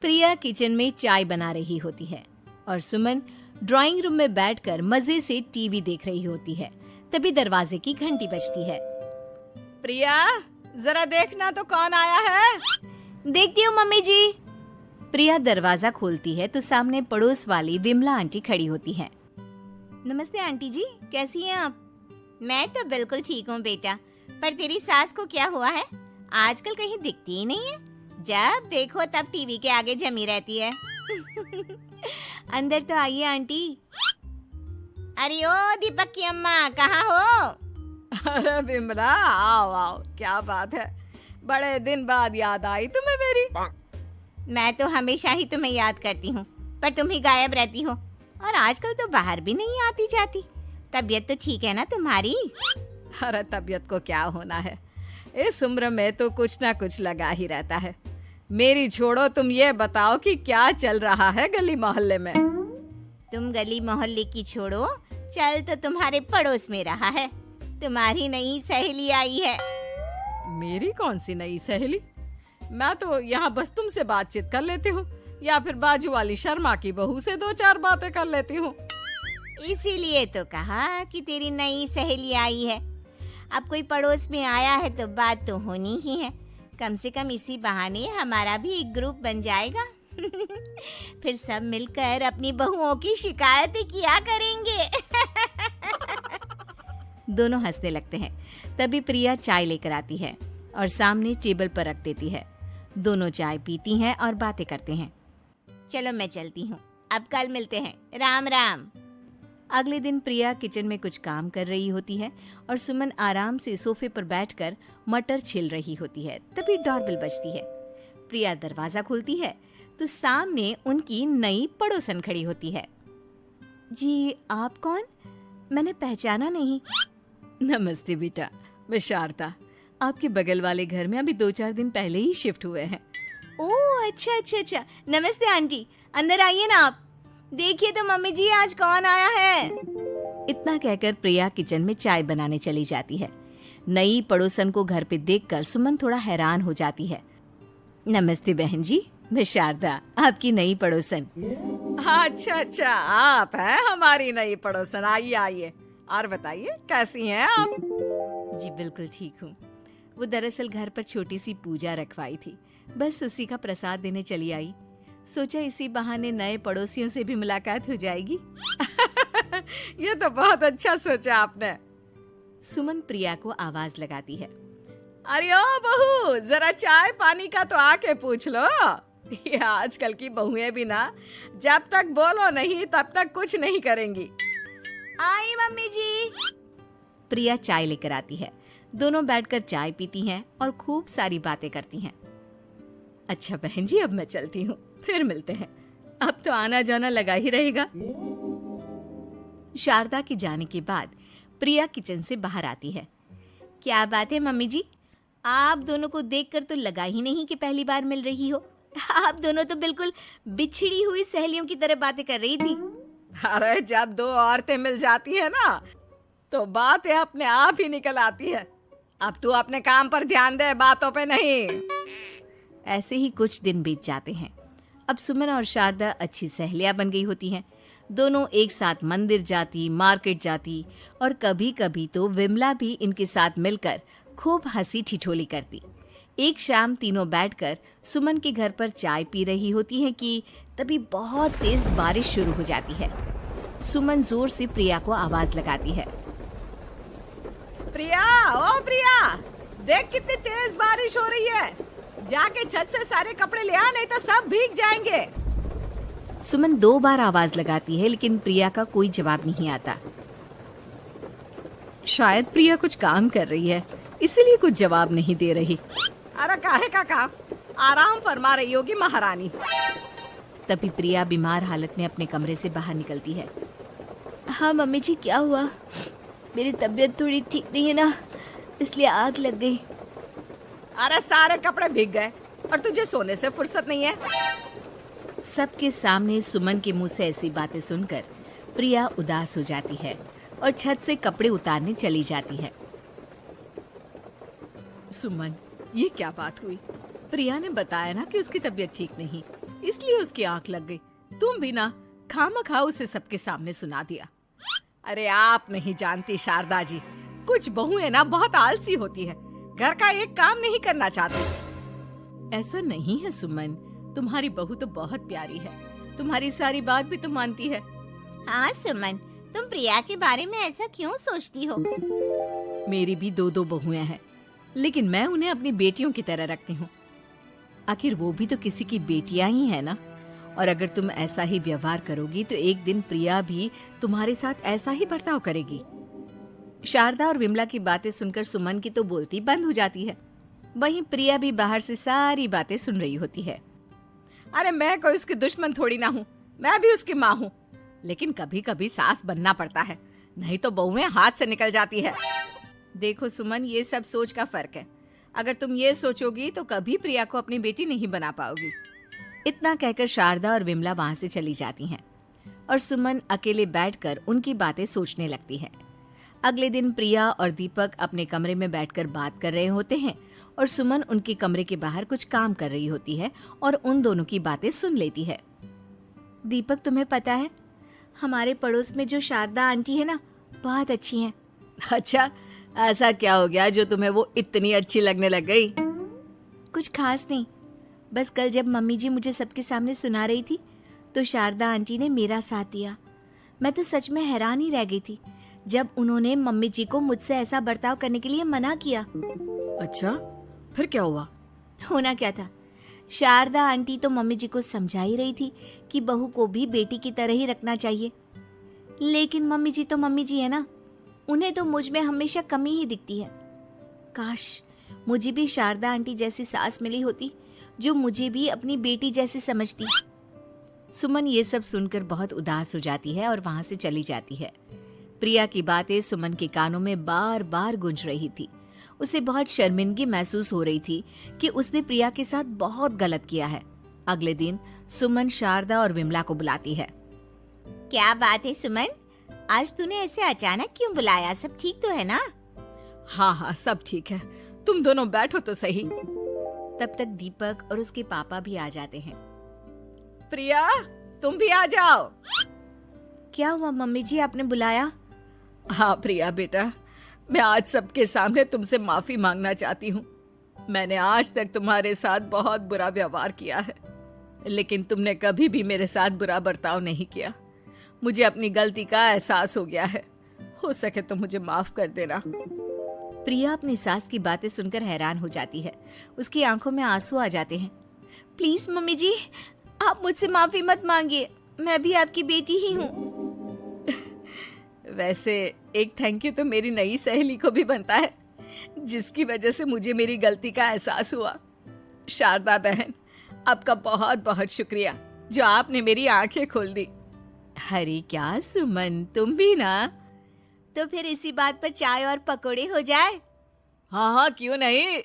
प्रिया kitchen में चाय बना रही होती है और सुमन ड्राइंग रूम में बैठकर मजे से टीवी देख रही होती है। तभी दरवाजे की घंटी बजती है। प्रिया, जरा देखना तो कौन आया है। देखती हूँ मम्मी जी। प्रिया दरवाजा खोलती है तो सामने पड़ोस वाली विमला आंटी खड़ी होती है। नमस्ते आंटी जी, कैसी हैं आप? मैं तो बिल्कुल ठीक हूँ बेटा, पर तेरी सास को क्या हुआ है? आजकल कहीं दिखती ही नहीं है। जब देखो तब टीवी के आगे जमी रहती है। अंदर तो आइए आंटी। अरे ओ दीपक की अम्मा, कहाँ हो? अरे विमला, आओ आओ, क्या बात है, बड़े दिन बाद याद आई तुम्हें मेरी। मैं तो हमेशा ही तुम्हें याद करती हूँ, पर तुम ही गायब रहती हो और आजकल तो बाहर भी नहीं आती जाती। तबीयत तो ठीक है ना तुम्हारी? अरे तबीयत को क्या होना है, इस उम्र में तो कुछ ना कुछ लगा ही रहता है। मेरी छोड़ो, तुम ये बताओ कि क्या चल रहा है गली मोहल्ले में। तुम गली मोहल्ले की छोड़ो, चल तो तुम्हारे पड़ोस में रहा है। तुम्हारी नई सहेली आई है। मेरी कौन सी नई सहेली? मैं तो यहाँ बस तुमसे बातचीत कर लेती हूँ या फिर बाजू वाली शर्मा की बहू से दो चार बातें कर लेती हूँ। इसीलिए तो कहा कि तेरी नई सहेली आई है। अब कोई पड़ोस में आया है तो बात तो होनी ही है। कम से कम इसी बहाने हमारा भी एक ग्रुप बन जाएगा। फिर सब मिलकर अपनी बहुओं की शिकायतें किया करेंगे। दोनों हंसने लगते हैं। तभी प्रिया चाय लेकर आती है और सामने टेबल पर रख देती है। दोनों चाय पीती हैं और बातें करते हैं। चलो मैं चलती हूँ, अब कल मिलते हैं। राम राम। अगले दिन प्रिया किचन में कुछ काम कर रही होती है और सुमन आराम से सोफे पर बैठकर मटर छिल रही होती है। तभी डोरबेल बजती है। प्रिया दरवाजा खोलती है तो सामने उनकी नई पड़ोसन खड़ी होती है। जी, आप कौन? मैंने पहचाना नहीं। नमस्ते बेटा, मैं शारदा, आपके बगल वाले घर में अभी 2-4 दिन पहले ही शिफ्ट हुए हैं। ओह अच्छा अच्छा अच्छा, नमस्ते आंटी, अंदर आइए ना आप। देखिए तो मम्मी जी, आज कौन आया है। इतना कहकर प्रिया किचन में चाय बनाने चली जाती है। नई पड़ोसन को घर पे देखकर सुमन थोड़ा हैरान हो जाती है। नमस्ते बहन जी, मैं शारदा, आपकी नई पड़ोसन। अच्छा अच्छा, आप हैं हमारी नई पड़ोसन। आइए आइए, और बताइए कैसी हैं आप? जी बिल्कुल ठीक हूँ। वो दरअसल घर पर छोटी सी पूजा रखवाई थी, बस उसी का प्रसाद देने चली आई। सोचा इसी बहाने नए पड़ोसियों से भी मुलाकात हो जाएगी। ये तो बहुत अच्छा सोचा आपने। सुमन प्रिया को आवाज लगाती है। अरे ओ बहू, जरा चाय पानी का तो आके पूछ लो। ये आजकल की बहुएं भी ना, जब तक बोलो नहीं तब तक कुछ नहीं करेंगी। आई मम्मी जी। प्रिया चाय लेकर आती है। दोनों बैठकर चाय पीती हैं और खूब सारी बातें करती हैं। अच्छा बहन जी, अब मैं चलती हूँ, फिर मिलते हैं। अब तो आना जाना लगा ही रहेगा। शारदा के जाने के बाद प्रिया किचन से बाहर आती है। क्या बात है मम्मी जी, आप दोनों को देखकर तो लगा ही नहीं कि पहली बार मिल रही हो। आप दोनों तो बिल्कुल बिछड़ी हुई सहेलियों की तरह बातें कर रही थी। अरे जब दो औरतें मिल जाती है ना, तो बातें अपने आप ही निकल आती है। अब तू अपने काम पर ध्यान दे, बातों पे नहीं। ऐसे ही कुछ दिन बीत जाते हैं। अब सुमन और शारदा अच्छी सहेलियां बन गई होती हैं। दोनों एक साथ मंदिर जाती, मार्केट जाती और कभी कभी तो विमला भी इनके साथ मिलकर खूब हंसी ठिठोली करती। एक शाम तीनों बैठकर सुमन के घर पर चाय पी रही होती हैं कि तभी बहुत तेज बारिश शुरू हो जाती है। सुमन जोर से प्रिया को आवाज लगाती है। प्रिया, ओ प्रिया, देख कितनी तेज बारिश हो रही है। जाके छत से सारे कपड़े ले आ, नहीं तो सब भीग जाएंगे। सुमन 2 बार आवाज लगाती है लेकिन प्रिया का कोई जवाब नहीं आता। शायद प्रिया कुछ काम कर रही है, इसीलिए कुछ जवाब नहीं दे रही। अरे काहे का काम, आराम फरमा रही होगी महारानी। तभी प्रिया बीमार हालत में अपने कमरे से बाहर निकलती है। हाँ मम्मी जी, क्या हुआ? मेरी तबीयत थोड़ी ठीक नहीं है ना, इसलिए आग लग गई। अरे सारे कपड़े भीग गए और तुझे सोने से फुर्सत नहीं है। सबके सामने सुमन के मुंह से ऐसी बातें सुनकर प्रिया उदास हो जाती है और छत से कपड़े उतारने चली जाती है। सुमन, ये क्या बात हुई? प्रिया ने बताया ना कि उसकी तबीयत ठीक नहीं। इसलिए उसकी आंख लग गई। तुम भी ना खामखा उसे सबके सामने सुना दिया। अरे आप नहीं जानती शारदा जी, कुछ बहुएं ना बहुत आलसी होती है, घर का एक काम नहीं करना चाहती। ऐसा नहीं है सुमन, तुम्हारी बहू तो बहुत प्यारी है, तुम्हारी सारी बात भी तो मानती है। हाँ सुमन, तुम प्रिया के बारे में ऐसा क्यों सोचती हो? मेरी भी दो बहुएं हैं, लेकिन मैं उन्हें अपनी बेटियों की तरह रखती हूँ। आखिर वो भी तो किसी की बेटियां ही है ना। और अगर तुम ऐसा ही व्यवहार करोगी तो एक दिन प्रिया भी तुम्हारे साथ ऐसा ही बर्ताव करेगी। शारदा और विमला की बातें सुनकर सुमन की तो बोलती बंद हो जाती है। वहीं प्रिया भी बाहर से सारी बातें सुन रही होती है। अरे मैं कोई उसकी दुश्मन थोड़ी ना हूँ, मैं भी उसकी माँ हूँ, लेकिन कभी कभी सास बनना पड़ता है, नहीं तो बहुएं हाथ से निकल जाती है। देखो सुमन, ये सब सोच का फर्क है। अगर तुम ये सोचोगी तो कभी प्रिया को अपनी बेटी नहीं बना पाओगी। इतना कहकर शारदा और विमला वहां से चली जाती हैं और सुमन अकेले बैठकर उनकी बातें सोचने लगती है। अगले दिन प्रिया और दीपक अपने कमरे में बैठकर बात कर रहे होते हैं और सुमन उनके कमरे के बाहर कुछ काम कर रही होती है और उन दोनों की बातें सुन लेती है। दीपक, तुम्हें पता है हमारे पड़ोस में जो शारदा आंटी है ना, बहुत अच्छी हैं। अच्छा, ऐसा क्या हो गया जो तुम्हें वो इतनी अच्छी लगने लग गई? कुछ खास नहीं, बस कल जब मम्मी जी मुझे सबके सामने सुना रही थी तो शारदा आंटी ने मेरा साथ दिया। मैं तो सच में हैरान ही रह गई थी जब उन्होंने मम्मी जी को मुझसे ऐसा बर्ताव करने के लिए मना किया। अच्छा, फिर क्या हुआ? होना क्या था, शारदा आंटी तो मम्मी जी को समझा ही रही थी कि बहू को भी बेटी की तरह ही रखना चाहिए, लेकिन मम्मी जी तो मम्मी जी है ना, उन्हें तो मुझ में हमेशा कमी ही दिखती है। काश मुझे भी शारदा आंटी जैसी सास मिली होती जो मुझे भी अपनी बेटी जैसी समझती। सुमन ये सब सुनकर बहुत उदास हो जाती है और वहां से चली जाती है। प्रिया की बातें सुमन के कानों में बार बार गूंज रही थी। उसे बहुत शर्मिंदगी महसूस हो रही थी कि उसने प्रिया के साथ बहुत गलत किया है। अगले दिन सुमन शारदा और विमला को बुलाती है। क्या बात है सुमन, आज तूने ऐसे अचानक क्यों बुलाया? सब ठीक तो है ना? हाँ हाँ, सब ठीक है, तुम दोनों बैठो तो सही। तब तक दीपक और उसके पापा भी आ जाते हैं। प्रिया, तुम भी आ जाओ। क्या हुआ मम्मी जी, आपने बुलाया? हाँ प्रिया बेटा, मैं आज सबके सामने तुमसे माफी मांगना चाहती हूँ। मैंने आज तक तुम्हारे साथ बहुत बुरा व्यवहार किया है, लेकिन तुमने कभी भी मेरे साथ बुरा बर्ताव नहीं किया। मुझे अपनी गलती का एहसास हो गया है, हो सके तो मुझे माफ कर देना। प्रिया अपनी सास की बातें सुनकर हैरान हो जाती है। उसकी आंखों में आंसू आ जाते हैं। प्लीज मम्मी जी, आप मुझसे माफी मत मांगिए, मैं भी आपकी बेटी ही हूँ। वैसे एक थैंक यू तो मेरी नई सहेली को भी बनता है, जिसकी वजह से मुझे मेरी गलती का एहसास हुआ। शारदा बहन, आपका बहुत बहुत शुक्रिया जो आपने मेरी आंखें खोल दी। अरे क्या सुमन, तुम भी ना। तो फिर इसी बात पर चाय और पकोड़े हो जाए? हाँ हाँ, क्यों नहीं।